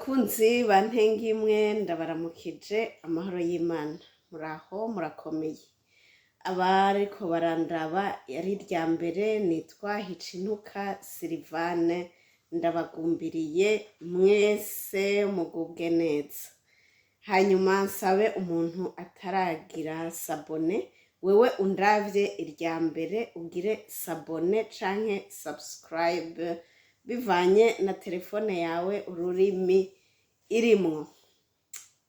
Bakunzi bantenga imwe ndabaramukije amahoro y'Imana muraho murakomeye abariko barandaba yari rya mbere nitwa Hicinuka Silvane ndabagumbiriye mwese mugubwe neza hanyuma nsabe umuntu ataragira sabone wewe undavye irya mbere ugire sabone canke subscribe bivanye na telefone yawe ururimi irimwo.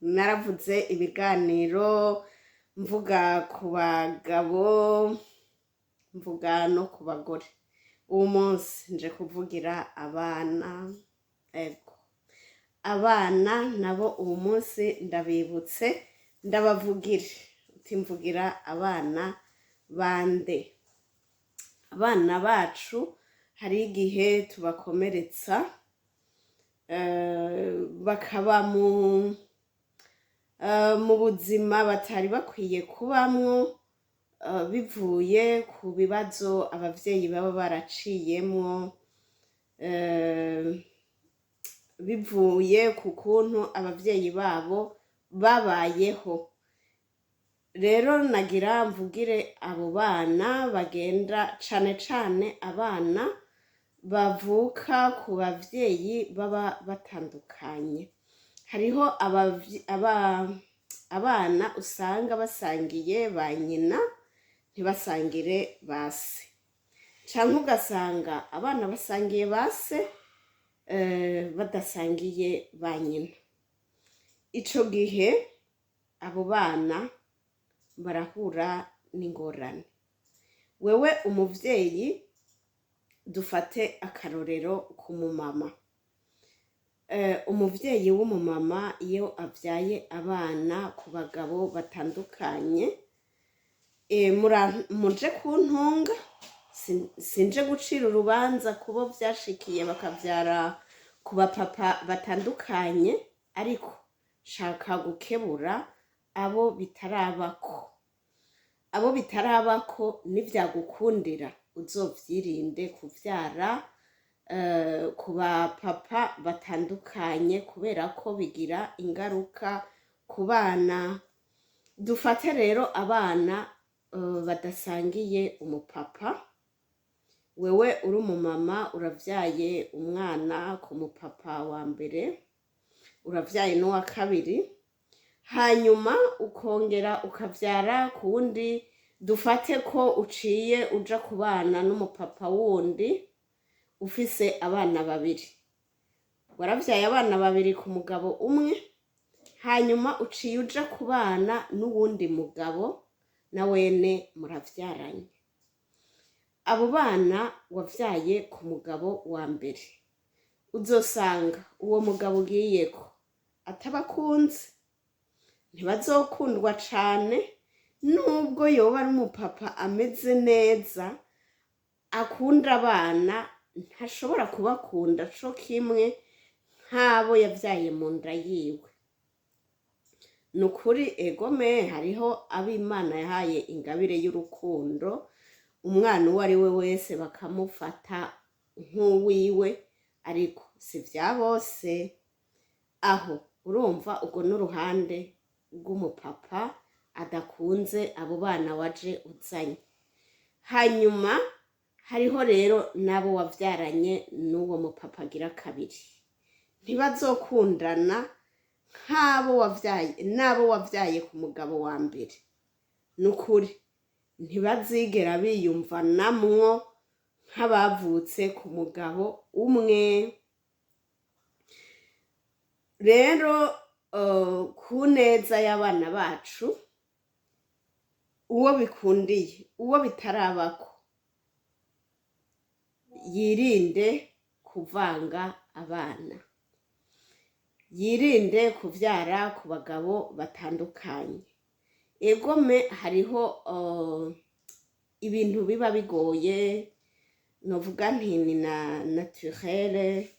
Naravuze ibiganiro mvuga ku bagabo mvuga no ku bagore. Uwo munsi nje kuvugira abana ego abana nabo uwo munsi ndabibutse ndabavugire utimvugira abana bande abana bacu hari igihe tubakomeretsa bakaba mu buzima batari bakwiye kubamwo bivuye ku bibazo abavyeyi baba baraciyemwo bivuye ku kuntu abavyeyi babo babayeho. Rero nagira mvugire abo bana bagenda cane cane abana bavuka ku bavyeyi baba batandukanye. Hariho abana usanga basangiye ba nyina ntibasangire base, canke ugasanga abana basangiye base badasangiye ba nyina. Ico gihe abo bana barahura n'ingorane. Wewe umuvyeyi dufate akarorero ku mumama. Umuvyeyi w'umumama iyo avyaye abana ku bagabo batandukanye muje kuntunga sinje gucira urubanza kubo vyashikiye bakavyara ku bapapa batandukanye ariko shaka gukebura abo bitarabako nivyagukundira uzovyirinde kuvyara ku bapapa batandukanye kubera ko bigira ingaruka ku bana. Dufate rero abana badasangiye umupapa, wewe uri umumama uravyaye umwana ku mupapa wa mbere uravyaye n'uwa kabiri hanyuma ukongera ukavyara ku wundi. Dufate ko uciye uja kubana n'umupapa wundi ufise abana babiri, waravyaye abana babiri ku mugabo umwe hanyuma uciye uja kubana n'uwundi mugabo na wene muravyaranye. Abo bana wavyaye ku mugabo wa mbere uzosanga uwo mugabo ugiyeko atabakunze, ntibazokundwa cane nubwo yoba ari umupapa ameze neza akunda abana ntashobora kubakunda co kimwe nk'abo yavyaye mu nda yiwe. Nukuri egome hariho abo Imana yahaye ingabire y'urukundo umwana uwo ari we wese bakamufata nk'uwiwe ariko si vya bose. Aho urumva ubwo n'uruhande rw'umupapa adakunze abo bana waje uzanye. Hanyuma hariho rero nabo wavyaranye n'uwo mupapa agira kabiri, ntibazokundana n'abo wavyaye ku mugabo wa mbere. Nukuri ntibazigera biyumvanamwo nk'abavutse ku mugabo umwe. Rero ku neza y'abana bacu uwo bikundiye uwo bitarabako yirinde kuvanga abana, yirinde kuvyara ku bagabo batandukanye. Egome hariho ibintu biba bigoye novuga nti ni na naturelle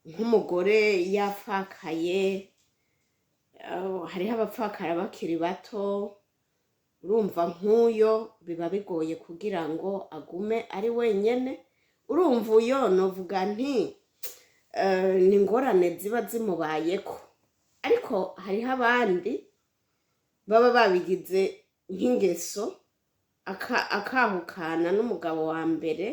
nk'umugore yapfakaye. Hariho abapfakara bakiri bato urumva nk'uyo biba bigoye kugira ngo agume ari wenyene. Urumva uyo novuga nti ni ingorane ziba zimubayeko, ariko hariho abandi baba babigize nk'ingeso akahukana n'umugabo wa mbere.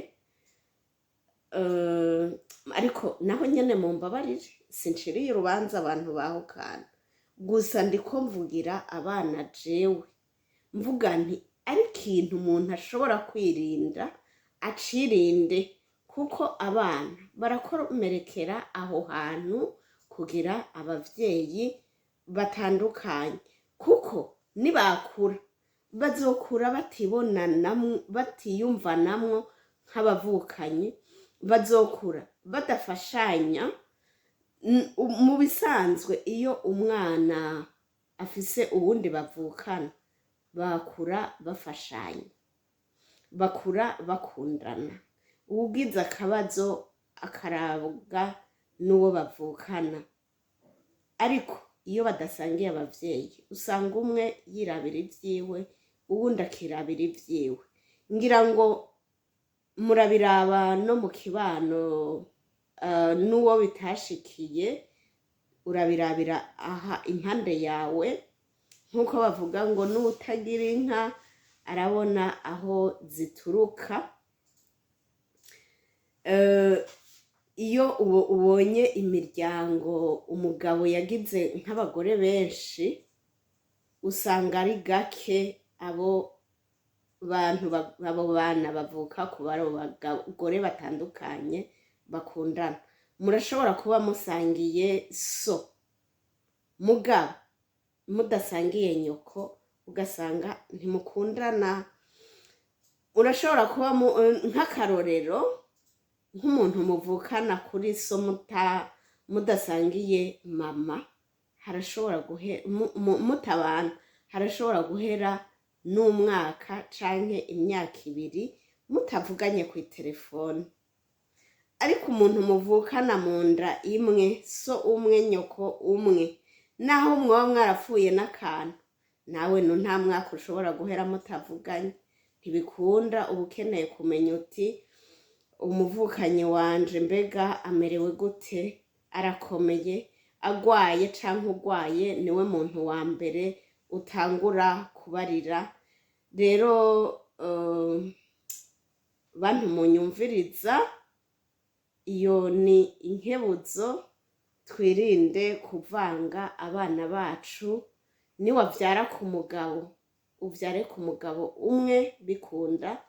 Ariko naho nyene mumbabarire sinciriye urubanza abantu bahukana, gusa ndiko mvugira abana jewe mvuga nti ari ikintu umuntu ashobora kwirinda acirinde, kuko abana barakomerekera aho hantu kugira abavyeyi batandukanye, kuko nibakura bazokura batiyumvanamwo nk'abavukanyi, bazokura badafashanya. Mu bisanzwe iyo umwana afise uwundi bavukana bakura bafashanya, bakura bakundana, uwugize akabazo akarabwa n'uwo bavukana. Ariko iyo badasangiye abavyeyi usanga umwe yirabira ivyiwe uwundi akirabira ivyiwe. Ngira ngo murabiraba no mu kibano, n'uwo bitashikiye urabirabira aha impande yawe, nk'uko bavuga ngo n'utagira inka arabona aho zituruka. Iyo ubonye imiryango umugabo yagize nk'abagore benshi, usanga ari gake abo bana bavuka ku bagore batandukanye bakundana. Murashobora kuba musangiye so mugabo mudasangiye nyoko, ugasanga ntimukundana. Urashobora kuba nk'akarorero nk'umuntu muvukana kuri so mudasangiye mama, harashobora mutabana, harashobora guhera n'umwaka canke imyaka 2 mutavuganye ku telefone. Ariko umuntu muvukana mu nda imwe, so umwe nyoko umwe, naho mwoba mwarapfuye n'akantu, nawe nta mwaka ushobora guhera mutavuganye. Ntibikunda, uba ukeneye kumenya uti umuvukanyi wanje mbega amerewe gute, arakomeye, agwaye canke ugwaye niwe muntu wa mbere utangura kubarira. Rero bantu munyumviriza, iyo ni inkebuzo, twirinde kuvanga abana bacu. Niwavyara ku mugabo uvyare ku mugabo umwe bikunda,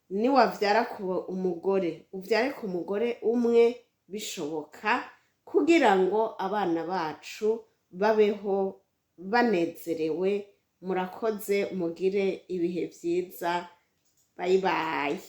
niwavyara ku umugore uvyare ku mugore umwe bishoboka, kugira ngo abana bacu babeho banezerewe. Murakoze, mugire ibihe vyiza. Bye bye.